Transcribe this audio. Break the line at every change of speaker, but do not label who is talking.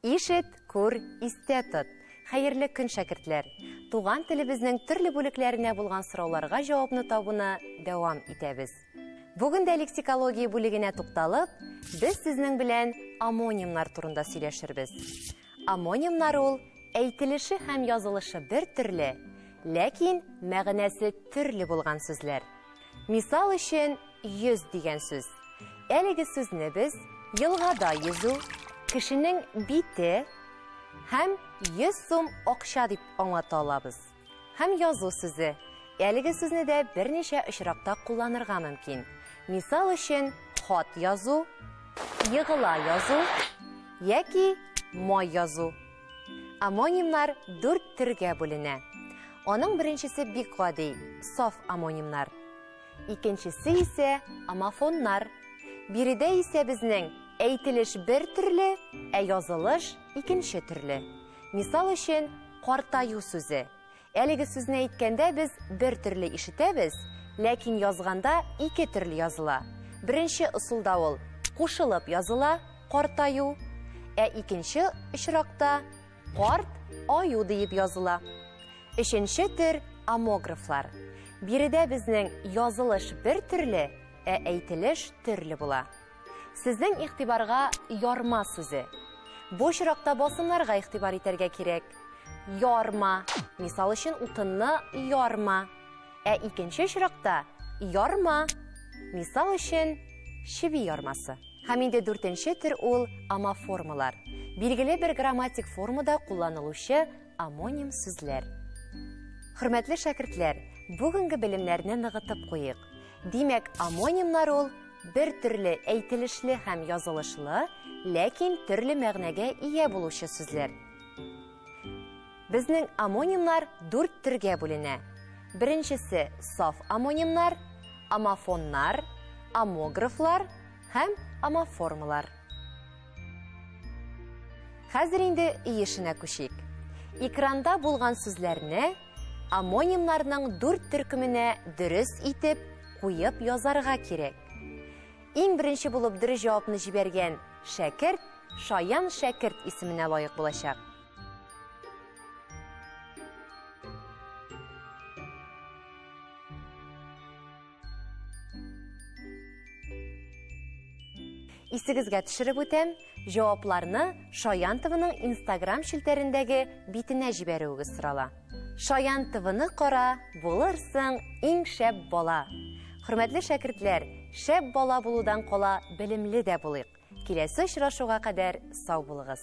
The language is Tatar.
Ишет, күр, истә тот. Хәерле көн, шәкертләр. Туган телебезнең төрле бүлекләренә булган сорауларга җавапны табуны дәвам итәбез. Бүген дә лексикология бүлегенә тукталып, без сезнең белән амонимнар турында сөйләшербез. Амонимнар ул әйтелеше һәм язылышы бер төрле, ләкин мәгънәсе төрле булган сүзләр. Мисал өчен, 100 дигән сүз. Әлеге сүзне без елгада йөзү, кешенең бите һәм 100 сум акча дип аңлата алабыз. Һәм язу сүзе. Әлеге сүзне дә берничә очракта кулланырга мөмкин. Мисал өчен, хат язу, йыгыла язу яки май язу. Амонимнар 4 төргә бүленә. Аның беренчесе бик гади, саф амонимнар. Икенчесе исә амофоннар. Биредә исә безнең әйтелеш бер төрле, ә язылыш икенче төрле. Мисал өчен, картаю сүзе. Әлеге сүзне әйткәндә без бер төрле ишетәбез, ләкин язганда ике төрле языла. Беренче ысулда ул кушылып языла, картаю, ә икенче очракта карт аю дип языла. Өченче төр амографлар. Биредә безнең язылыш бер төрле, ә әйтелеш төрле була. Сезнең игътибарга ярма сүзе. Бу очракта басымнарга игътибар итәргә кирәк. Ярма, мисал өчен утынны ярма. Ә икенче очракта ярма, мисал өчен чиби ярмасы. Һәм инде 4нче төр ул амоформалар. Билгеле бер грамматик формада кулланылучы амоним сүзләр. Хөрмәтле шәкертләр, бүгенге белемнәрне ныгытып куйык. Димәк, амонимнар ул бер төрле әйтелешле һәм язылышлы, ләкин төрле мәгънәгә ия булучы сүзләр. Безнең амонимнар 4 төргә бүленә. Беренчесе саф амонимнар, амофоннар, амографлар һәм амоформалар. Хәзер инде иешенә күчик. Экранда булган сүзләрне амонимнарның 4 төркеменә дөрес итеп куеп язарга кирәк. Иң беренче булып дөрес җавапны җибәргән шәкерт Шаян шәкерт исеменә лаек булачак. Исегезгә төшереп үтәм, җавапларны Шаян ТВның Instagram шелтәрендәге битенә җибәрүегез сорала. Шаян ТВны кара, булырсың иң шәп бала. Хөрмәтле шәкертләр, шәп бала булудан кала белемле дә булыйк. Киләсе очрашуга кадәр сау булыгыз.